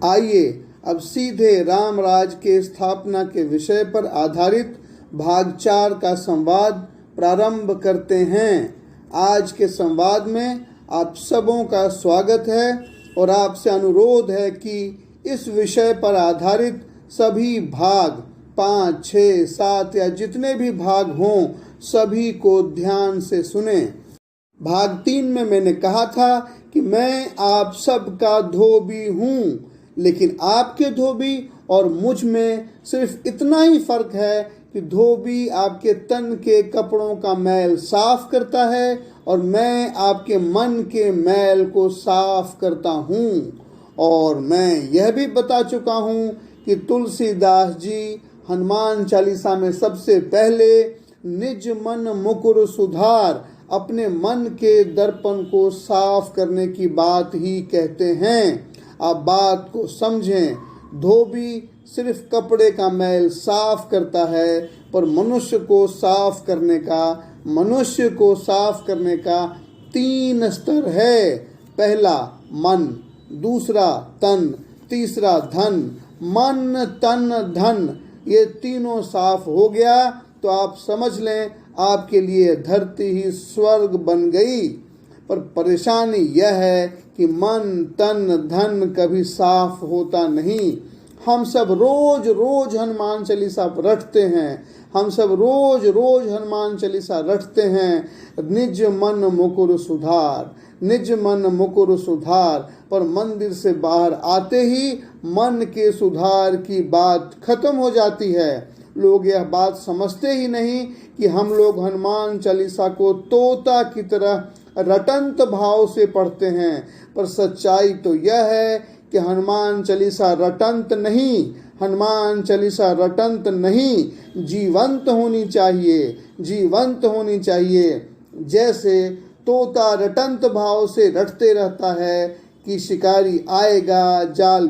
आइए अब सीधे राम राज के स्थापना के विषय पर आधारित भाग 4 का संवाद प्रारंभ करते हैं। आज के संवाद में आप सबों का स्वागत है और आपसे अनुरोध है कि इस विषय पर आधारित सभी भाग 5, 6, 7 या जितने भी भाग हों सभी को ध्यान से सुने। भाग 3 में मैंने कहा था कि मैं आप सबका धोबी हूँ, लेकिन आपके धोबी और मुझ में सिर्फ इतना ही फर्क है कि धोबी आपके तन के कपड़ों का मैल साफ करता है और मैं आपके मन के मैल को साफ करता हूँ। और मैं यह भी बता चुका हूँ कि तुलसीदास जी हनुमान चालीसा में सबसे पहले निज मन मुकुर सुधार, अपने मन के दर्पण को साफ करने की बात ही कहते हैं। आप बात को समझें, धोबी सिर्फ कपड़े का मैल साफ करता है, पर मनुष्य को साफ करने का 3 स्तर है। पहला मन, दूसरा तन, तीसरा धन। मन, तन, धन ये तीनों साफ हो गया तो आप समझ लें आपके लिए धरती ही स्वर्ग बन गई। पर परेशानी यह है कि मन, तन, धन कभी साफ होता नहीं। हम सब रोज रोज हनुमान चालीसा रटते हैं, निज मन मुकुर सुधार, निज मन मुकुर सुधार। पर मंदिर से बाहर आते ही मन के सुधार की बात खत्म हो जाती है। लोग यह बात समझते ही नहीं कि हम लोग हनुमान चालीसा को तोता की तरह रटंत भाव से पढ़ते हैं। पर सच्चाई तो यह है कि हनुमान चालीसा रटंत नहीं, जीवंत होनी चाहिए। जैसे तोता रटंत भाव से रटते रहता है कि शिकारी आएगा, जाल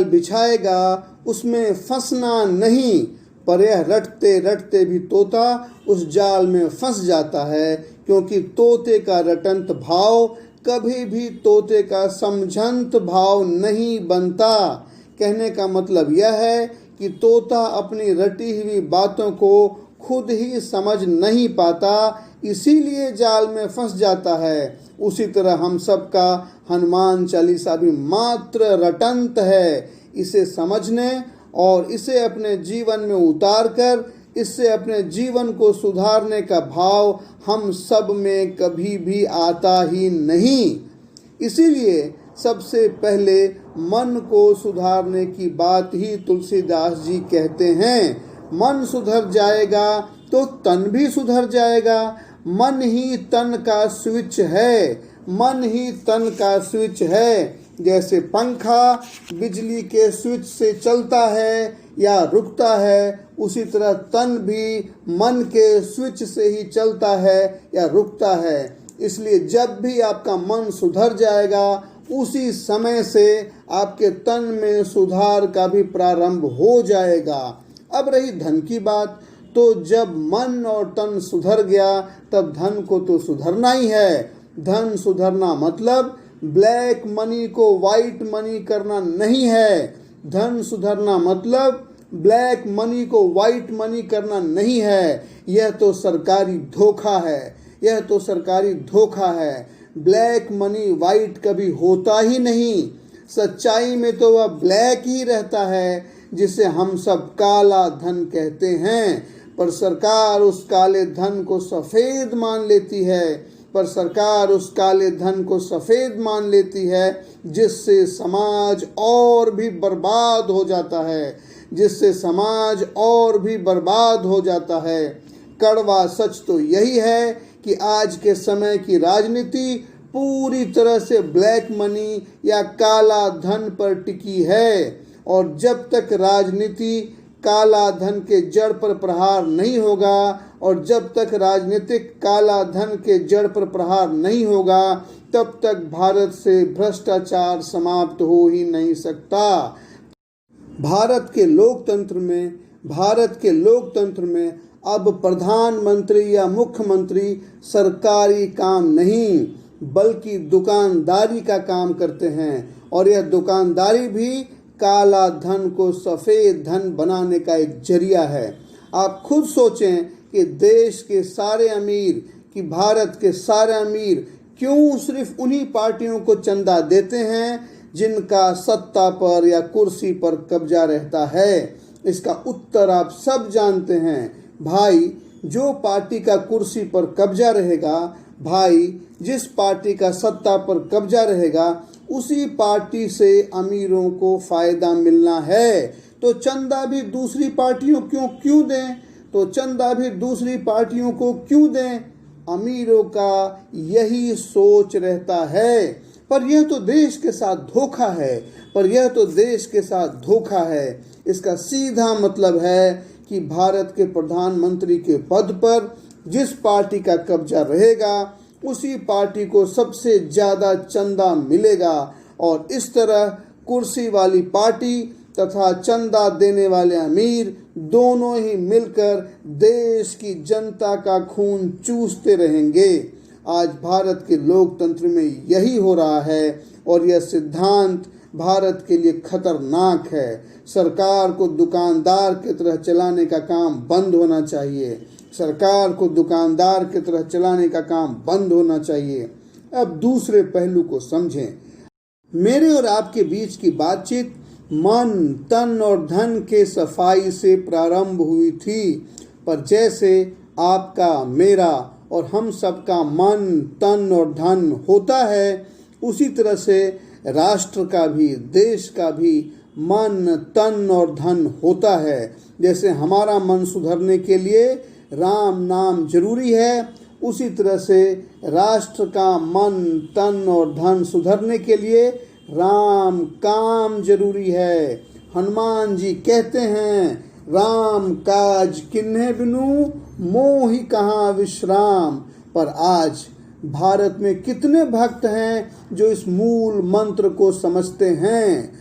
बिछाएगा, उसमें फंसना नहीं। पर यह रटते रटते भी तोता उस जाल में फंस जाता है, क्योंकि तोते का रटंत भाव कभी भी तोते का समझंत भाव नहीं बनता। कहने का मतलब यह है कि तोता अपनी रटी हुई बातों को खुद ही समझ नहीं पाता, इसीलिए जाल में फंस जाता है। उसी तरह हम सबका हनुमान चालीसा भी मात्र रटंत है। इसे समझने और इसे अपने जीवन में उतार कर इससे अपने जीवन को सुधारने का भाव हम सब में कभी भी आता ही नहीं। इसीलिए सबसे पहले मन को सुधारने की बात ही तुलसीदास जी कहते हैं। मन सुधर जाएगा तो तन भी सुधर जाएगा। मन ही तन का स्विच है। जैसे पंखा बिजली के स्विच से चलता है या रुकता है, उसी तरह तन भी मन के स्विच से ही चलता है या रुकता है। इसलिए जब भी आपका मन सुधर जाएगा, उसी समय से आपके तन में सुधार का भी प्रारंभ हो जाएगा। अब रही धन की बात, तो जब मन और तन सुधर गया तब धन को तो सुधरना ही है। धन सुधरना मतलब ब्लैक मनी को व्हाइट मनी करना नहीं है। धन सुधरना मतलब ब्लैक मनी को व्हाइट मनी करना नहीं है। यह तो सरकारी धोखा है। ब्लैक मनी व्हाइट कभी होता ही नहीं। सच्चाई में तो वह ब्लैक ही रहता है, जिसे हम सब काला धन कहते हैं। पर सरकार उस काले धन को सफेद मान लेती है, जिससे समाज और भी बर्बाद हो जाता है। कड़वा सच तो यही है कि आज के समय की राजनीति पूरी तरह से ब्लैक मनी या काला धन पर टिकी है। और जब तक राजनीति काला धन के जड़ पर प्रहार नहीं होगा, और जब तक राजनीतिक काला धन के जड़ पर प्रहार नहीं होगा, तब तक भारत से भ्रष्टाचार समाप्त हो ही नहीं सकता। भारत के लोकतंत्र में अब प्रधानमंत्री या मुख्यमंत्री सरकारी काम नहीं, बल्कि दुकानदारी का काम करते हैं, और यह दुकानदारी भी काला धन को सफेद धन बनाने का एक जरिया है। आप खुद सोचें कि देश के सारे अमीर, कि भारत के सारे अमीर क्यों सिर्फ उन्हीं पार्टियों को चंदा देते हैं जिनका सत्ता पर या कुर्सी पर कब्जा रहता है। इसका उत्तर आप सब जानते हैं भाई। जो पार्टी का कुर्सी पर कब्जा रहेगा, भाई जिस पार्टी का सत्ता पर कब्जा रहेगा, उसी पार्टी से अमीरों को फायदा मिलना है। तो चंदा भी दूसरी पार्टियों क्यों दें? तो चंदा भी दूसरी पार्टियों को क्यों दें? अमीरों का यही सोच रहता है। पर यह तो देश के साथ धोखा है, इसका सीधा मतलब है कि भारत के प्रधानमंत्री के पद पर जिस पार्टी का कब्जा रहेगा, उसी पार्टी को सबसे ज्यादा चंदा मिलेगा, और इस तरह कुर्सी वाली पार्टी तथा चंदा देने वाले अमीर दोनों ही मिलकर देश की जनता का खून चूसते रहेंगे। आज भारत के लोकतंत्र में यही हो रहा है, और यह सिद्धांत भारत के लिए खतरनाक है। सरकार को दुकानदार की तरह चलाने का काम बंद होना चाहिए। अब दूसरे पहलू को समझें। मेरे और आपके बीच की बातचीत मन, तन और धन के सफाई से प्रारंभ हुई थी, पर जैसे आपका, मेरा और हम सबका मन, तन और धन होता है, उसी तरह से राष्ट्र का भी, देश का भी मन, तन और धन होता है। जैसे हमारा मन सुधरने के लिए राम नाम जरूरी है, उसी तरह से राष्ट्र का मन, तन और धन सुधरने के लिए राम काम जरूरी है। हनुमान जी कहते हैं, राम काज किन्हे बिनु मोहि कहाँ विश्राम। पर आज भारत में कितने भक्त हैं जो इस मूल मंत्र को समझते हैं?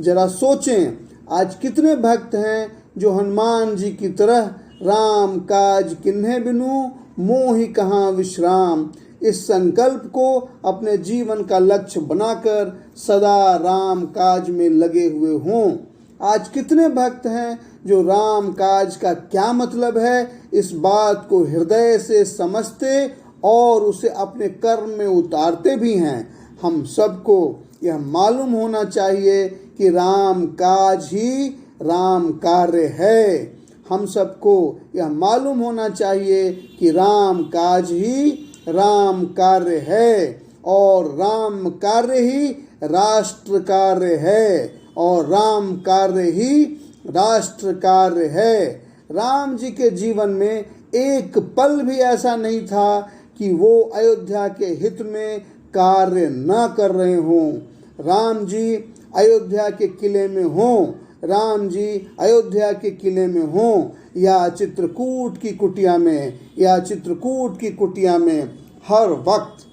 जरा सोचें, आज कितने भक्त हैं जो हनुमान जी की तरह राम काज किन्हे बिनु मोहि कहाँ विश्राम, इस संकल्प को अपने जीवन का लक्ष्य बनाकर सदा राम काज में लगे हुए हों। आज कितने भक्त हैं जो राम काज का क्या मतलब है, इस बात को हृदय से समझते और उसे अपने कर्म में उतारते भी हैं। हम सबको यह मालूम होना चाहिए कि राम काज ही राम कार्य है। हम सबको यह मालूम होना चाहिए कि राम काज ही राम कार्य है, और राम कार्य ही राष्ट्र कार्य है, और राम कार्य ही राष्ट्र कार्य है। राम जी के जीवन में एक पल भी ऐसा नहीं था कि वो अयोध्या के हित में कार्य न कर रहे हों। राम जी अयोध्या के किले में हों, राम जी अयोध्या के किले में हों, या चित्रकूट की कुटिया में, हर वक्त,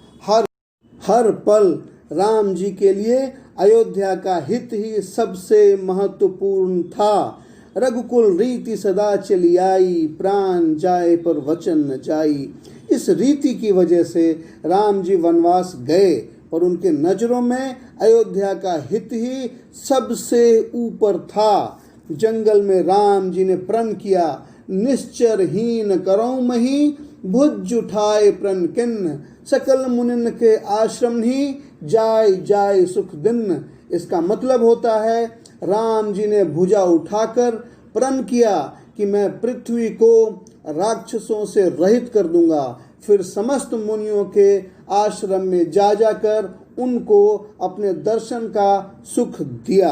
हर पल राम जी के लिए अयोध्या का हित ही सबसे महत्वपूर्ण था। रघुकुल रीति सदा चली आई, प्राण जाए पर वचन न जाई। इस रीति की वजह से राम जी वनवास गए, पर उनके नजरों में अयोध्या का हित ही सबसे ऊपर था। जंगल में राम जी ने प्रण किया, निश्चरहीन करऊं मही, भुज उठाए प्रण किन्न, सकल मुनिन के आश्रम ही, जाय जाय सुख दिन। इसका मतलब होता है, राम जी ने भुजा उठाकर प्रण किया कि मैं पृथ्वी को राक्षसों से रहित कर दूंगा। फिर समस्त मुनियों के आश्रम में जाकर उनको अपने दर्शन का सुख दिया।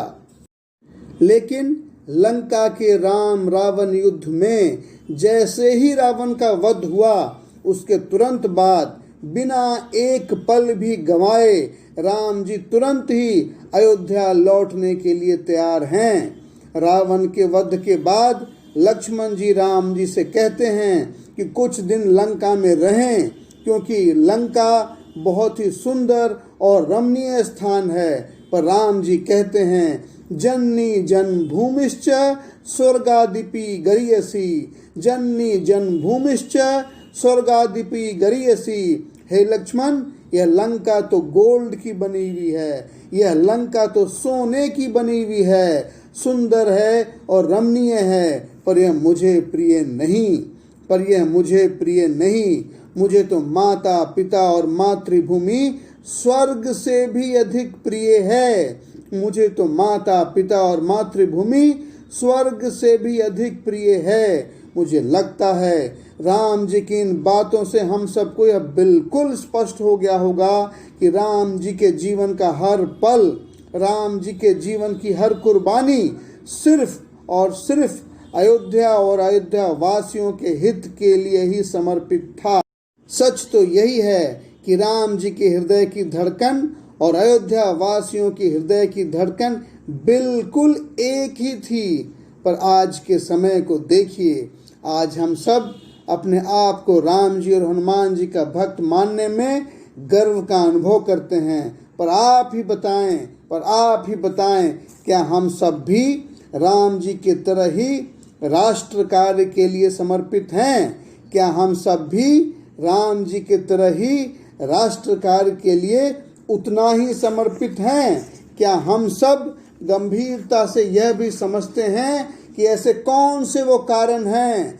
लेकिन लंका के राम रावण युद्ध में जैसे ही रावण का वध हुआ, उसके तुरंत बाद बिना एक पल भी गंवाए राम जी तुरंत ही अयोध्या लौटने के लिए तैयार हैं। रावण के वध के बाद लक्ष्मण जी राम जी से कहते हैं कि कुछ दिन लंका में रहें, क्योंकि लंका बहुत ही सुंदर और रमणीय स्थान है। पर राम जी कहते हैं, जननी जन्मभूमिश्च स्वर्गादिपि गरीयसी, जननी जन्मभूमिश्च स्वर्गादिपि गरीयसी। हे लक्ष्मण, यह लंका तो गोल्ड की बनी हुई है, यह लंका तो सोने की बनी हुई है, सुंदर है और रमणीय है, पर यह मुझे प्रिय नहीं, पर यह मुझे प्रिय नहीं। मुझे तो माता पिता और मातृभूमि स्वर्ग से भी अधिक प्रिय है। मुझे तो माता पिता और मातृभूमि स्वर्ग से भी अधिक प्रिय है। मुझे लगता है राम जी की इन बातों से हम सबको यह बिल्कुल स्पष्ट हो गया होगा कि राम जी के जीवन का हर पल, राम जी के जीवन की हर कुर्बानी सिर्फ और सिर्फ अयोध्या और अयोध्या वासियों के हित के लिए ही समर्पित था। सच तो यही है कि राम जी के हृदय की धड़कन और अयोध्या वासियों की हृदय की धड़कन बिल्कुल एक ही थी। पर आज के समय को देखिए, आज हम सब अपने आप को राम जी और हनुमान जी का भक्त मानने में गर्व का अनुभव करते हैं। पर आप ही बताएं, क्या हम सब भी राम जी की तरह ही राष्ट्र कार्य के लिए समर्पित हैं? क्या हम सब भी राम जी की तरह ही राष्ट्र कार्य के लिए उतना ही समर्पित हैं? क्या हम सब गंभीरता से यह भी समझते हैं कि ऐसे कौन से वो कारण हैं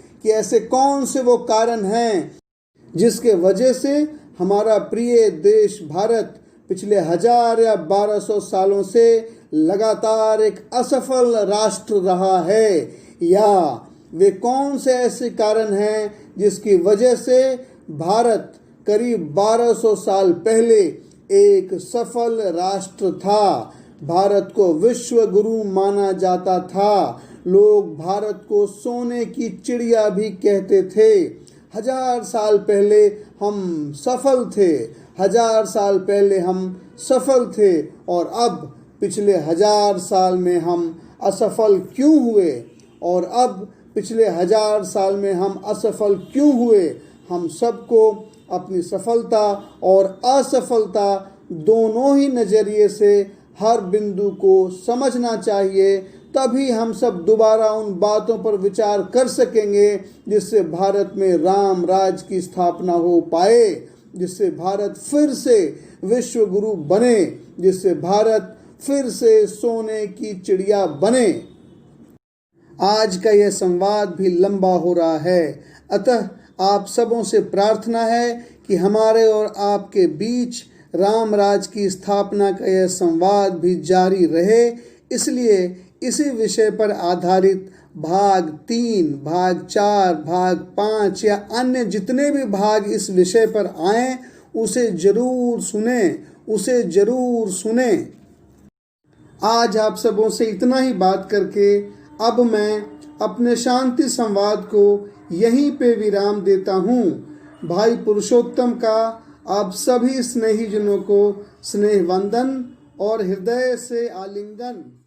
जिसके वजह से हमारा प्रिय देश भारत पिछले 1000 या 1200 सालों से लगातार एक असफल राष्ट्र रहा है? या वे कौन से ऐसे कारण हैं जिसकी वजह से भारत करीब 1200 साल पहले एक सफल राष्ट्र था? भारत को विश्व गुरु माना जाता था। लोग भारत को सोने की चिड़िया भी कहते थे। 1000 साल पहले हम सफल थे, 1000 साल पहले हम सफल थे, और अब पिछले 1000 साल में हम असफल क्यों हुए? और अब पिछले 1000 साल में हम असफल क्यों हुए? हम सबको अपनी सफलता और असफलता दोनों ही नज़रिए से हर बिंदु को समझना चाहिए। तभी हम सब दोबारा उन बातों पर विचार कर सकेंगे जिससे भारत में राम राज की स्थापना हो पाए, जिससे भारत फिर से विश्व गुरु बने, जिससे भारत फिर से सोने की चिड़िया बने। आज का यह संवाद भी लंबा हो रहा है, अतः आप सबों से प्रार्थना है कि हमारे और आपके बीच राम राज की स्थापना का यह संवाद भी जारी रहे। इसलिए इसी विषय पर आधारित भाग 3, भाग 4, भाग 5 या अन्य जितने भी भाग इस विषय पर आएं, उसे जरूर सुने। आज आप सबों से इतना ही बात करके अब मैं अपने शांति संवाद को यहीं पे विराम देता हूँ। भाई पुरुषोत्तम का आप सभी स्नेहीजनों को स्नेह वंदन और हृदय से आलिंगन।